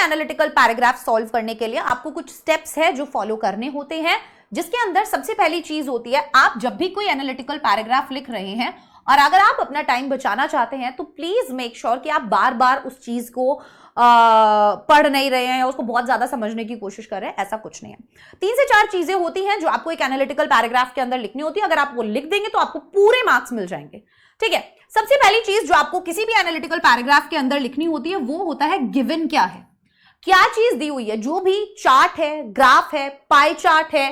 भी analytical paragraph solve करने के लिए आपको कुछ स्टेप्स है जो फॉलो करने होते हैं, जिसके अंदर सबसे पहली चीज होती है, आप जब भी कोई एनालिटिकल पैराग्राफ लिख रहे हैं और अगर आप अपना टाइम बचाना चाहते हैं तो प्लीज मेक श्योर कि आप बार बार उस चीज को पढ़ नहीं रहे हैं या उसको बहुत ज्यादा समझने की कोशिश कर रहे हैं, ऐसा कुछ नहीं है। 3 से 4 चीजें होती हैं जो आपको एक एनालिटिकल पैराग्राफ के अंदर लिखनी होती है, अगर आप वो लिख देंगे तो आपको पूरे मार्क्स मिल जाएंगे। ठीक है, सबसे पहली चीज जो आपको किसी भी एनालिटिकल पैराग्राफ के अंदर लिखनी होती है वो होता है गिवन क्या है, क्या चीज दी हुई है। जो भी चार्ट है, ग्राफ है, पाई चार्ट है,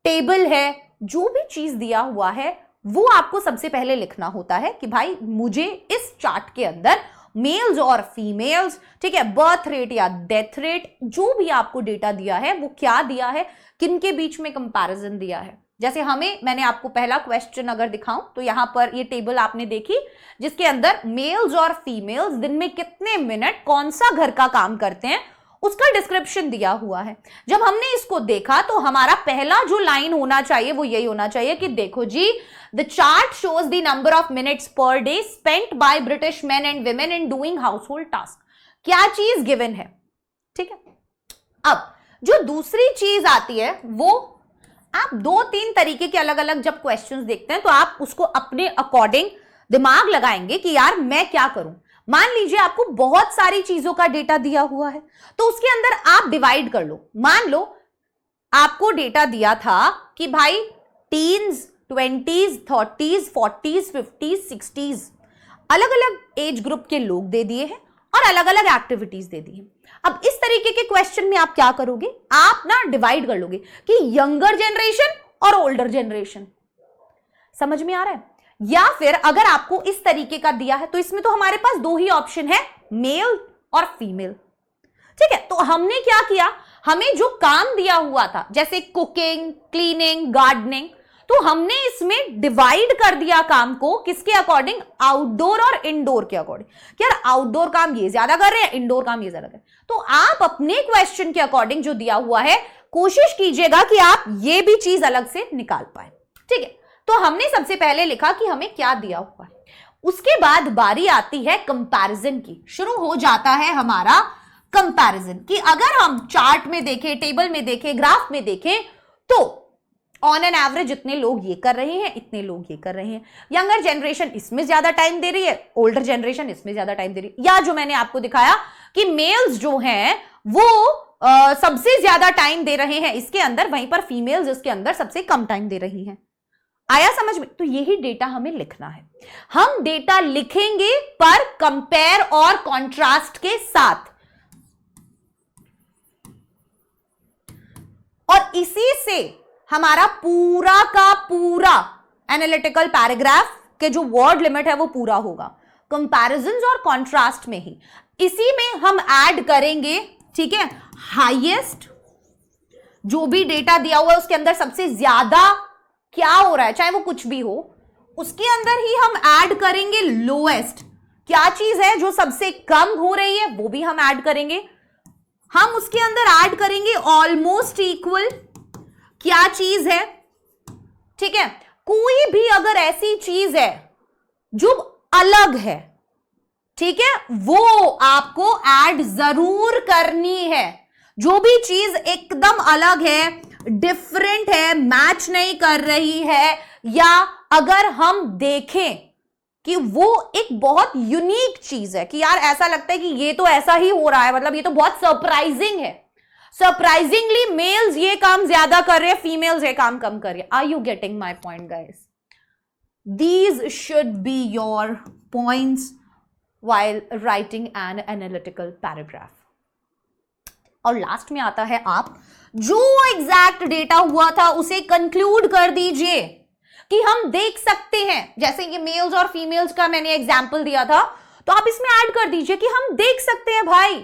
टेबल है, जो भी चीज दिया हुआ है वो आपको सबसे पहले लिखना होता है कि भाई मुझे इस चार्ट के अंदर मेल्स और फीमेल्स, ठीक है, बर्थ रेट या डेथ रेट, जो भी आपको डेटा दिया है वो क्या दिया है, किन के बीच में कंपैरिजन दिया है। जैसे मैंने आपको पहला क्वेश्चन अगर दिखाऊं तो यहां पर ये टेबल आपने देखी जिसके अंदर मेल्स और फीमेल्स दिन में कितने मिनट कौन सा घर का काम करते हैं उसका डिस्क्रिप्शन दिया हुआ है। जब हमने इसको देखा तो हमारा पहला जो लाइन होना चाहिए वो यही होना चाहिए कि देखो जी, the chart shows the number of minutes per day spent by British men and women in doing household task. क्या चीज गिवन है, ठीक है। अब जो दूसरी चीज आती है वो आप 2-3 तरीके के अलग अलग जब क्वेश्चंस देखते हैं तो आप उसको अपने अकॉर्डिंग दिमाग लगाएंगे कि यार मैं क्या करूं। मान लीजिए आपको बहुत सारी चीजों का डेटा दिया हुआ है तो उसके अंदर आप डिवाइड कर लो। मान लो आपको डेटा दिया था कि भाई teens, 20s, 30s, 40s, 50s, 60s, अलग अलग एज ग्रुप के लोग दे दिए हैं और अलग अलग एक्टिविटीज दे दी है। अब इस तरीके के क्वेश्चन में आप क्या करोगे, आप ना डिवाइड कर लोगे कि यंगर जनरेशन और ओल्डर जनरेशन। समझ में आ रहा है? या फिर अगर आपको इस तरीके का दिया है तो इसमें तो हमारे पास 2 ही ऑप्शन है, मेल और फीमेल। ठीक है, तो हमने क्या किया, हमें जो काम दिया हुआ था जैसे कुकिंग, क्लीनिंग, गार्डनिंग, तो हमने इसमें डिवाइड कर दिया काम को किसके अकॉर्डिंग, आउटडोर और इंडोर के अकॉर्डिंग। यार आउटडोर काम ये ज्यादा कर रहे हैं, इंडोर काम ये ज्यादा कर रहे हैं। तो आप अपने क्वेश्चन के अकॉर्डिंग जो दिया हुआ है कोशिश कीजिएगा कि आप ये भी चीज अलग से निकाल पाए। ठीक है, तो हमने सबसे पहले लिखा कि हमें क्या दिया हुआ है। उसके बाद बारी आती है कंपैरिजन की। शुरू हो जाता है हमारा कंपैरिजन कि अगर हम चार्ट में देखें, टेबल में देखें, ग्राफ में देखें तो ऑन एन एवरेज इतने लोग ये कर रहे हैं, इतने लोग ये कर रहे हैं। यंगर जनरेशन इसमें ज्यादा टाइम दे रही है, ओल्डर जनरेशन इसमें ज्यादा टाइम दे रही है। या जो मैंने आपको दिखाया कि मेल्स जो हैं वो सबसे ज्यादा टाइम दे रहे हैं इसके अंदर, वहीं पर फीमेल्स इसके अंदर सबसे कम टाइम दे रही हैं। आया समझ में? तो यही डेटा हमें लिखना है। हम डेटा लिखेंगे पर कंपेयर और कॉन्ट्रास्ट के साथ, और इसी से हमारा पूरा का पूरा एनालिटिकल पैराग्राफ के जो वर्ड लिमिट है वो पूरा होगा कंपैरिजंस और कॉन्ट्रास्ट में ही। इसी में हम ऐड करेंगे, ठीक है, हाईएस्ट, जो भी डेटा दिया हुआ है उसके अंदर सबसे ज्यादा क्या हो रहा है, चाहे वो कुछ भी हो, उसके अंदर ही हम ऐड करेंगे लोएस्ट। क्या चीज है जो सबसे कम हो रही है वो भी हम ऐड करेंगे। हम उसके अंदर ऐड करेंगे ऑलमोस्ट इक्वल। क्या चीज है, ठीक है, कोई भी अगर ऐसी चीज है जो अलग है, ठीक है, वो आपको ऐड जरूर करनी है। जो भी चीज एकदम अलग है, डिफरेंट है, मैच नहीं कर रही है, या अगर हम देखें कि वो एक बहुत यूनिक चीज है कि यार ऐसा लगता है कि ये तो ऐसा ही हो रहा है, मतलब ये तो बहुत सरप्राइजिंग है, सरप्राइजिंगली मेल्स ये काम ज्यादा कर रहे हैं, फीमेल्स ये काम कम कर रही है। Are you getting my point guys? These should be your points while writing an analytical paragraph. और लास्ट में आता है आप जो एग्जैक्ट डेटा हुआ था उसे कंक्लूड कर दीजिए कि हम देख सकते हैं। जैसे ये मेल्स और फीमेल्स का मैंने एग्जांपल दिया था, तो आप इसमें ऐड कर दीजिए कि हम देख सकते हैं भाई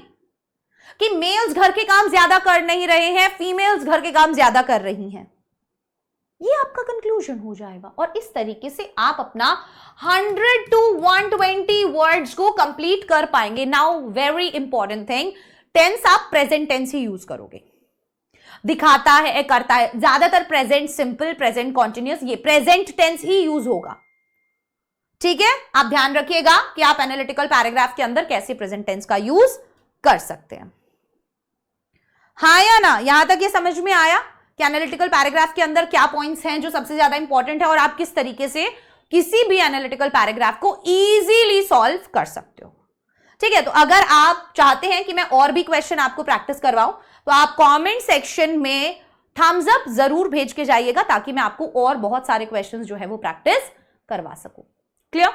कि मेल्स घर के काम ज्यादा कर नहीं रहे हैं, फीमेल्स घर के काम ज्यादा कर रही हैं। ये आपका कंक्लूजन हो जाएगा और इस तरीके से आप अपना 100 to 120 वर्ड्स को कंप्लीट कर पाएंगे। Now very important thing, tense आप प्रेजेंट टेंस ही यूज करोगे। दिखाता है, करता है, ज्यादातर प्रेजेंट सिंपल, प्रेजेंट कॉन्टिन्यूअस, ये प्रेजेंट टेंस ही यूज होगा। ठीक है, आप ध्यान रखिएगा कि आप एनालिटिकल पैराग्राफ के अंदर कैसे प्रेजेंट टेंस का यूज कर सकते हैं। हाँ या ना? यहां तक ये समझ में आया कि एनालिटिकल पैराग्राफ के अंदर क्या पॉइंट्स हैं जो सबसे ज्यादा इंपॉर्टेंट है और आप किस तरीके से किसी भी एनालिटिकल पैराग्राफ को इजीली सॉल्व कर सकते हो। ठीक है, तो अगर आप चाहते हैं कि मैं और भी क्वेश्चन आपको प्रैक्टिस करवाऊं तो आप कमेंट सेक्शन में थम्स अप जरूर भेज के जाइएगा ताकि मैं आपको और बहुत सारे क्वेश्चंस जो है वो प्रैक्टिस करवा सकूं। क्लियर?